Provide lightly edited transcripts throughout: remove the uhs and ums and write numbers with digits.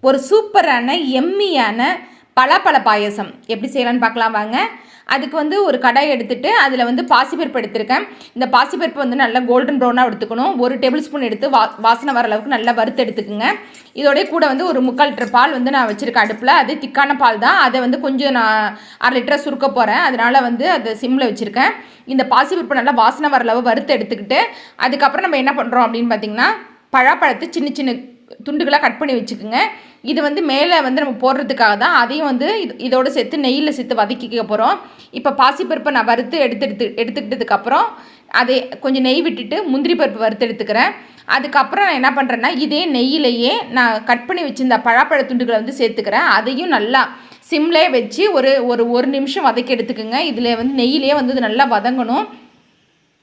ஒரு சூப்பரான எம்மியான பலாப்பழ பாயசம் எப்படி செய்யலான்னு பார்க்கலாம் வாங்க. அதுக்கு வந்து ஒரு கடாய் எடுத்துகிட்டு அதில் வந்து பாசிப்பருப்பு எடுத்திருக்கேன். இந்த பாசிப்பருப்பு வந்து நல்லா கோல்டன் ப்ரௌனாக எடுத்துக்கணும். 1 டேபிள் ஸ்பூன் எடுத்து வாசனை வர அளவுக்கு நல்லா வறுத்து எடுத்துக்குங்க. இதோடய கூட வந்து ஒரு 3/4 லிட்டர் பால் வந்து நான் வச்சுருக்கேன் அடுப்பில். அது திக்கான பால் தான். அதை வந்து கொஞ்சம் நான் 1/2 லிட்டரை சுருக்க போகிறேன். அதனால் வந்து அதை சிம்மில் வச்சுருக்கேன். இந்த பாசிப்பருப்பு நல்லா வாசனை வர அளவு வறுத்து எடுத்துக்கிட்டு அதுக்கப்புறம் நம்ம என்ன பண்ணுறோம் அப்படின்னு பார்த்திங்கன்னா, பழாப்பழத்தை சின்ன சின்ன துண்டுகளாக கட் பண்ணி வச்சுக்கோங்க. இது வந்து மேலே வந்து நம்ம போடுறதுக்காக தான். அதையும் வந்து இதோடு சேர்த்து நெய்யில் சேர்த்து வதக்கிக்க போகிறோம். இப்போ பாசிப்பருப்பை நான் வறுத்து எடுத்துக்கிட்டதுக்கப்புறம் அதை கொஞ்சம் நெய் விட்டுட்டு முந்திரி பருப்பு வறுத்து எடுத்துக்கிறேன். அதுக்கப்புறம் நான் என்ன பண்ணுறேன்னா, இதே நெய்யிலேயே நான் கட் பண்ணி வச்சுருந்த பழாப்பழ துண்டுகளை வந்து சேர்த்துக்கிறேன். அதையும் நல்லா சிம்லே வச்சு ஒரு நிமிஷம் வதக்கி எடுத்துக்கோங்க. இதில் வந்து நெய்யிலே வந்து இது நல்லா வதங்கணும்.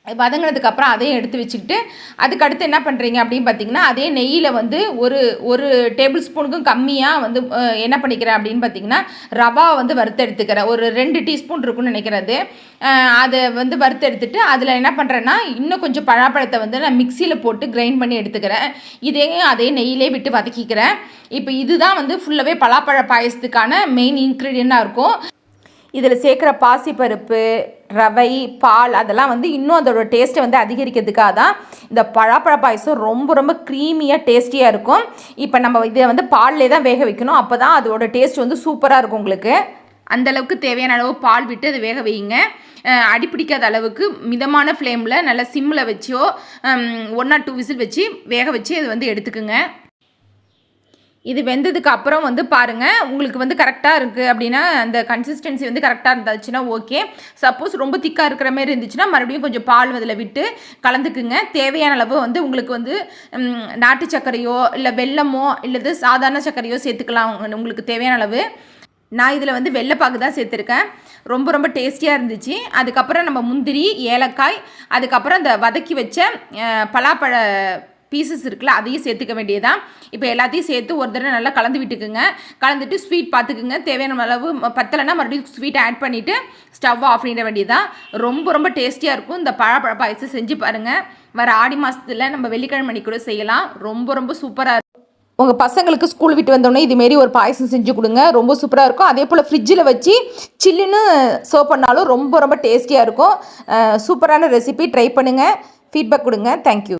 வதங்கினதுக்கப்புறம் அதையும் எடுத்து வச்சுக்கிட்டு அதுக்கடுத்து என்ன பண்ணுறீங்க அப்படின்னு பார்த்தீங்கன்னா, அதே நெய்யில் வந்து ஒரு டேபிள் ஸ்பூனுக்கும் கம்மியாக வந்து என்ன பண்ணிக்கிறேன் அப்படின்னு பார்த்தீங்கன்னா, ரவா வந்து வறுத்து எடுத்துக்கிறேன். ஒரு 2 டீஸ்பூன் இருக்குன்னு நினைக்கிறது. அதை வந்து வறுத்து எடுத்துகிட்டு அதில் என்ன பண்ணுறேன்னா, இன்னும் கொஞ்சம் பழாப்பழத்தை வந்து நான் மிக்சியில் போட்டு கிரைண்ட் பண்ணி எடுத்துக்கிறேன். இதையும் அதே நெய்யிலே விட்டு வதக்கிக்கிறேன். இப்போ இதுதான் வந்து ஃபுல்லாகவே பலாப்பழ பாயசத்துக்கான மெயின் இன்க்ரீடியண்ட்டாக இருக்கும். இதில் சேர்க்குற பாசிப்பருப்பு, ரவை, பால் அதெல்லாம் வந்து இன்னும் அதோட டேஸ்ட்டை வந்து அதிகரிக்கிறதுக்காக தான் இந்த பழாப்பழ பாயசம் ரொம்ப ரொம்ப க்ரீமியாக டேஸ்டியாக இருக்கும். இப்போ நம்ம இதை வந்து பால்லே தான் வேக வைக்கணும். அப்போ தான் அதோட டேஸ்ட் வந்து சூப்பராக இருக்கும். உங்களுக்கு அந்தளவுக்கு தேவையான அளவு பால் விட்டு அதை வேக வைங்க. அடிப்பிடிக்காத அளவுக்கு மிதமான ஃப்ளேமில் நல்லா சிம்மில் வச்சோ 1 or 2 விசில் வச்சு வேக வச்சு அது வந்து எடுத்துக்குங்க. இது வெந்ததுக்கு அப்புறம் வந்து பாருங்கள், உங்களுக்கு வந்து கரெக்டாக இருக்குது அப்படின்னா, அந்த கன்சிஸ்டன்சி வந்து கரெக்டாக இருந்துச்சுன்னா ஓகே. சப்போஸ் ரொம்ப திக்காக இருக்கிற மாதிரி இருந்துச்சுன்னா மறுபடியும் கொஞ்சம் பால் அதில் விட்டு கலந்துக்குங்க. தேவையான அளவு வந்து உங்களுக்கு வந்து நாட்டு சர்க்கரையோ இல்லை வெல்லமோ இல்லது சாதாரண சர்க்கரையோ சேர்த்துக்கலாம் உங்களுக்கு தேவையான அளவு. நான் இதில் வந்து வெள்ளைப்பாகு தான் சேர்த்துருக்கேன். ரொம்ப ரொம்ப டேஸ்டியாக இருந்துச்சு. அதுக்கப்புறம் நம்ம முந்திரி, ஏலக்காய், அதுக்கப்புறம் அந்த வதக்கி வச்ச பலாப்பழ பீசஸ் இருக்குல்ல அதையும் சேர்த்துக்க வேண்டியதான். இப்போ எல்லாத்தையும் சேர்த்து ஒரு தடவை நல்லா கலந்து விட்டுக்குங்க. கலந்துட்டு ஸ்வீட் பார்த்துக்குங்க. தேவையான அளவு பத்தலைன்னா மறுபடியும் ஸ்வீட் ஆட் பண்ணிவிட்டு ஸ்டவ் ஆஃப் பண்ணிட வேண்டியதான். ரொம்ப ரொம்ப டேஸ்டியாக இருக்கும். இந்த பழாப்பழ பாயசம் செஞ்சு பாருங்கள். வர ஆடி மாதத்தில் நம்ம வெள்ளிக்கிழமை மணி கூட செய்யலாம். ரொம்ப ரொம்ப சூப்பராக இருக்கும். உங்கள் பசங்களுக்கு ஸ்கூல் விட்டு வந்தோடனே இதுமாரி ஒரு பாயசம் செஞ்சு கொடுங்க. ரொம்ப சூப்பராக இருக்கும். அதே போல் ஃப்ரிட்ஜில் வச்சு சில்லுன்னு சர்வ் பண்ணாலும் ரொம்ப ரொம்ப டேஸ்டியாக இருக்கும். சூப்பரான ரெசிபி. ட்ரை பண்ணுங்கள். ஃபீட்பேக் கொடுங்க. தேங்க்யூ.